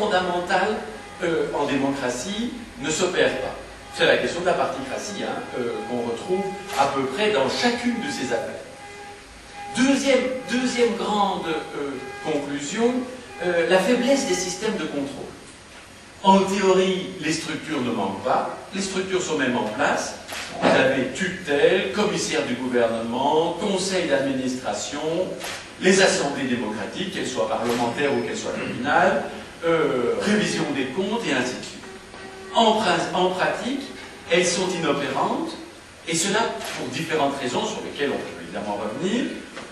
fondamentale en démocratie ne s'opère pas. C'est la question de la particratie qu'on retrouve à peu près dans chacune de ces affaires. Deuxième grande conclusion, la faiblesse des systèmes de contrôle. En théorie, les structures ne manquent pas, les structures sont même en place. Vous avez tutelle, commissaire du gouvernement, conseil d'administration, les assemblées démocratiques, qu'elles soient parlementaires ou qu'elles soient communales, révision des comptes et ainsi de suite. En pratique, elles sont inopérantes, et cela pour différentes raisons sur lesquelles on peut évidemment revenir,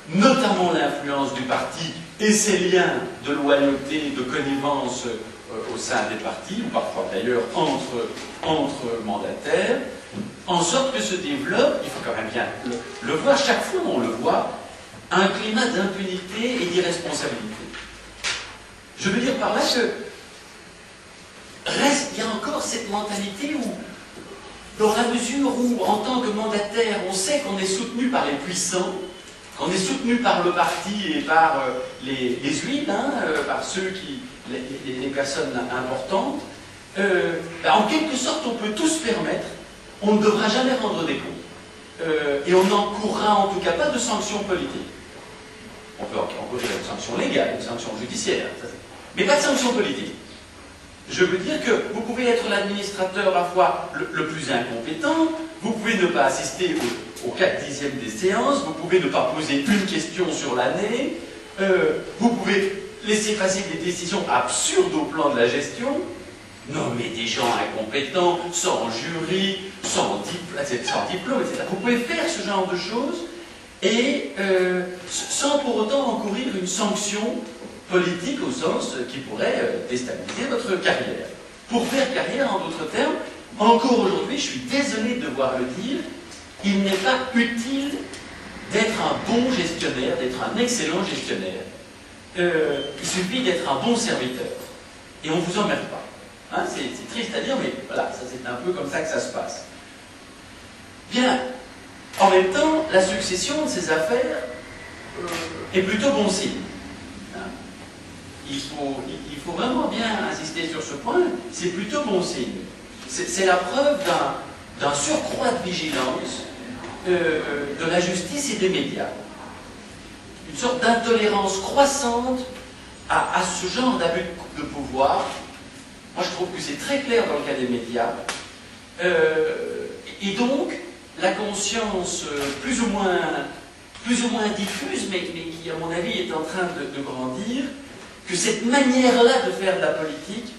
notamment l'influence du parti et ses liens de loyauté, de connivence au sein des partis, ou parfois d'ailleurs entre mandataires, en sorte que se développe, il faut quand même bien le voir, chaque fois on le voit, un climat d'impunité et d'irresponsabilité. Je veux dire par là que il y a encore cette mentalité où, dans la mesure où, en tant que mandataire, on sait qu'on est soutenu par les puissants, qu'on est soutenu par le parti et par les huiles, par ceux qui, les personnes importantes, en quelque sorte, on peut tout se permettre, on ne devra jamais rendre des comptes. Et on n'encourra en tout cas pas de sanctions politiques. On peut encourir une sanction légale, une sanction judiciaire, mais pas de sanctions politiques. Je veux dire que vous pouvez être l'administrateur à la fois le plus incompétent, vous pouvez ne pas assister au 4/10e des séances, vous pouvez ne pas poser une question sur l'année, vous pouvez laisser passer des décisions absurdes au plan de la gestion, nommer des gens incompétents, sans jury, sans diplôme, etc. Vous pouvez faire ce genre de choses et sans pour autant encourir une sanction politique au sens qui pourrait déstabiliser votre carrière. Pour faire carrière, en d'autres termes, encore aujourd'hui, je suis désolé de devoir le dire, il n'est pas utile d'être un bon gestionnaire, d'être un excellent gestionnaire. Il suffit d'être un bon serviteur. Et on ne vous emmerde pas. Hein, c'est triste à dire, mais voilà, ça c'est un peu comme ça que ça se passe. Bien, en même temps, la succession de ces affaires est plutôt bon signe. Il faut vraiment bien insister sur ce point, c'est plutôt bon signe. C'est la preuve d'un surcroît de vigilance de la justice et des médias. Une sorte d'intolérance croissante à ce genre d'abus de pouvoir. Moi, je trouve que c'est très clair dans le cas des médias. Et donc, la conscience plus ou moins diffuse, mais qui, à mon avis, est en train de grandir, que cette manière-là de faire de la politique,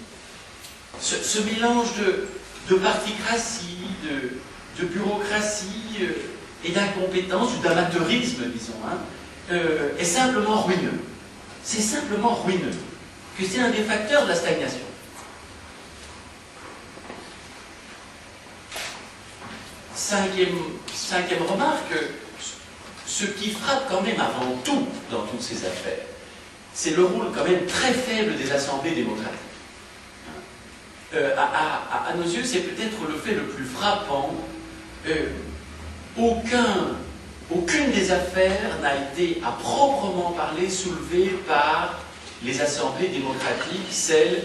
ce mélange de particratie, de bureaucratie et d'incompétence, ou d'amateurisme, disons, est simplement ruineux. C'est simplement ruineux. Que c'est un des facteurs de la stagnation. Cinquième remarque, ce qui frappe quand même avant tout dans toutes ces affaires, c'est le rôle quand même très faible des assemblées démocratiques. À nos yeux, c'est peut-être le fait le plus frappant. Aucune des affaires n'a été à proprement parler soulevée par les assemblées démocratiques, celles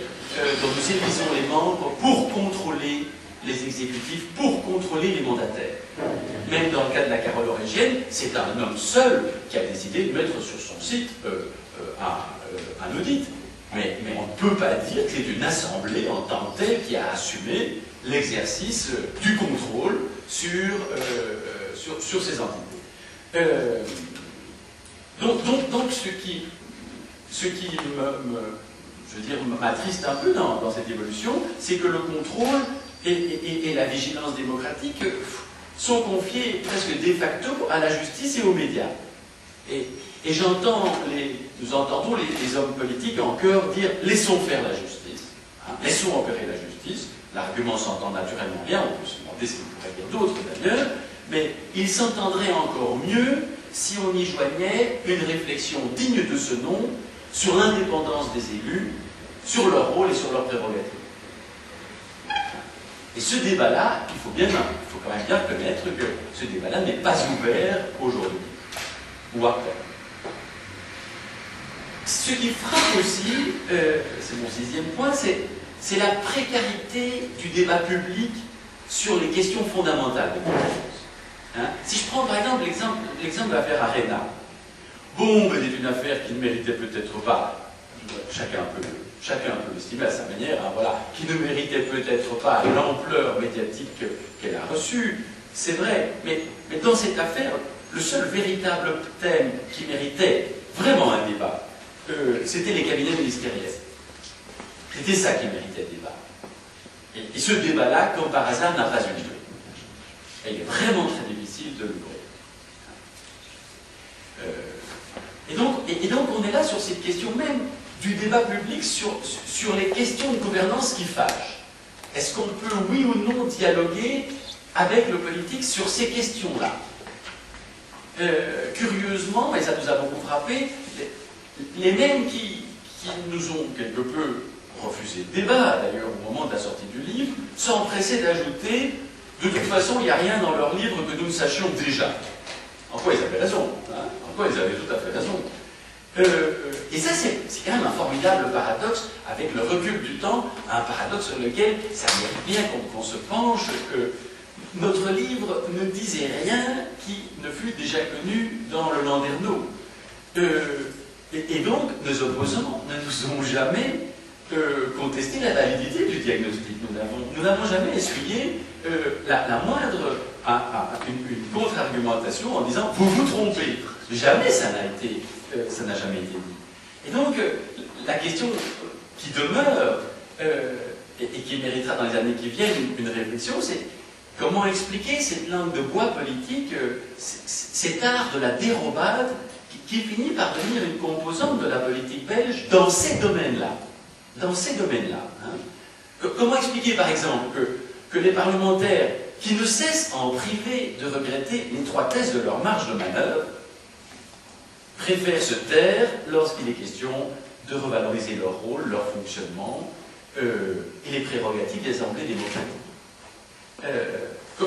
dont nous élisons les membres pour contrôler les exécutifs, pour contrôler les mandataires. Même dans le cas de la Carole Orégienne, c'est un homme seul qui a décidé de mettre sur son site un audit. Mais on ne peut pas dire que c'est une assemblée en tant que telle qui a assumé l'exercice du contrôle sur ces entités. Donc ce qui m'attriste un peu dans cette évolution, c'est que le contrôle et la vigilance démocratique sont confiés presque de facto à la justice et aux médias. Et nous entendons les hommes politiques en chœur dire « laissons faire la justice hein, »,« laissons opérer la justice ». L'argument s'entend naturellement bien, on peut se demander ce qu'il pourrait dire d'autres d'ailleurs, mais il s'entendrait encore mieux si on y joignait une réflexion digne de ce nom sur l'indépendance des élus, sur leur rôle et sur leurs prérogatives. Et ce débat-là, il faut quand même bien reconnaître que ce débat-là n'est pas ouvert aujourd'hui ou après. Ce ce qui frappe aussi, c'est mon 6e point, c'est la précarité du débat public sur les questions fondamentales de compétences. Hein? Si je prends par exemple l'exemple de l'affaire Arena, bon, c'est une affaire qui ne méritait peut-être pas, chacun peut l'estimer à sa manière, hein, voilà, qui ne méritait peut-être pas l'ampleur médiatique qu'elle a reçue, c'est vrai, mais dans cette affaire, le seul véritable thème qui méritait vraiment un débat, c'était les cabinets ministériels. C'était ça qui méritait le débat. Et ce débat-là, comme par hasard, n'a pas eu lieu. Et il est vraiment très difficile de l'ouvrir. Et donc, on est là sur cette question même du débat public sur les questions de gouvernance qui fâchent. Est-ce qu'on peut, oui ou non, dialoguer avec le politique sur ces questions-là? Curieusement, et ça nous a beaucoup frappé, les mêmes qui nous ont quelque peu refusé le débat, d'ailleurs au moment de la sortie du livre, s'empressaient d'ajouter « de toute façon, il n'y a rien dans leur livre que nous ne sachions déjà ». En quoi ils avaient raison, hein? En quoi ils avaient tout à fait raison. Et ça, c'est quand même un formidable paradoxe, avec le recul du temps, un paradoxe sur lequel ça mérite bien qu'on se penche, que notre livre ne disait rien qui ne fût déjà connu dans le Landerneau. Et donc, nos opposants ne nous ont jamais contesté la validité du diagnostic. Nous n'avons jamais essuyé la moindre une contre-argumentation en disant « vous vous trompez ». Jamais ça n'a jamais été dit. Et donc, la question qui demeure, et qui méritera dans les années qui viennent une réflexion, c'est comment expliquer cette langue de bois politique, cet art de la dérobade qui finit par devenir une composante de la politique belge dans ces domaines-là. Dans ces domaines-là. Hein. Comment expliquer, par exemple, que les parlementaires, qui ne cessent en privé de regretter l'étroitesse de leur marge de manœuvre, préfèrent se taire lorsqu'il est question de revaloriser leur rôle, leur fonctionnement et les prérogatives des assemblées démocratiques.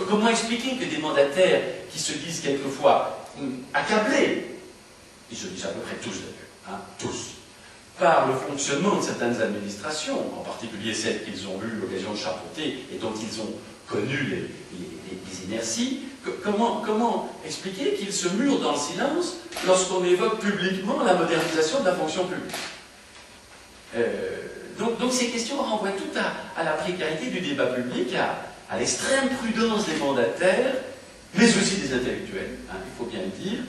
Comment expliquer que des mandataires qui se disent quelquefois accablés, ils se disent à peu près tous d'ailleurs, hein, tous, par le fonctionnement de certaines administrations, en particulier celles qu'ils ont eu l'occasion de chapeauter et dont ils ont connu les inerties, comment expliquer qu'ils se murent dans le silence lorsqu'on évoque publiquement la modernisation de la fonction publique? Donc ces questions renvoient tout à la précarité du débat public, à l'extrême prudence des mandataires, mais aussi des intellectuels, hein, il faut bien le dire,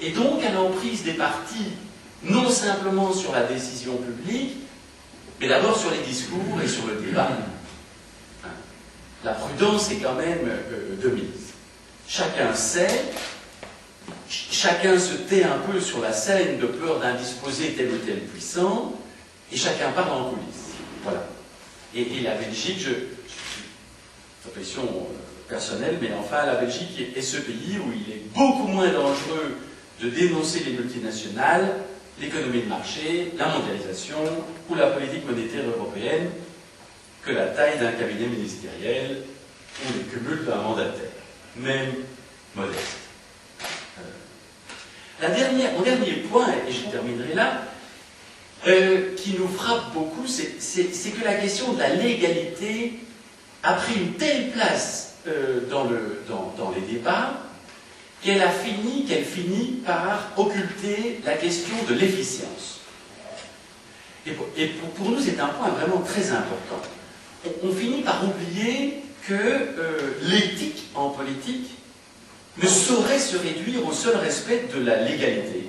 et donc à l'emprise des partis, non simplement sur la décision publique, mais d'abord sur les discours et sur le débat. Hein. La prudence est quand même de mise. Chacun sait, chacun se tait un peu sur la scène de peur d'indisposer tel ou tel puissant, et chacun parle en coulisses. Voilà. Et la Belgique, impression personnelle, mais enfin, la Belgique est ce pays où il est beaucoup moins dangereux de dénoncer les multinationales, l'économie de marché, la mondialisation ou la politique monétaire européenne que la taille d'un cabinet ministériel ou le cumul d'un mandataire, même modeste. Mon dernier point, et je terminerai là, qui nous frappe beaucoup, c'est que la question de la légalité a pris une telle place dans les débats qu'elle finit par occulter la question de l'efficience. Et pour nous, c'est un point vraiment très important. On finit par oublier que l'éthique en politique ne saurait se réduire au seul respect de la légalité.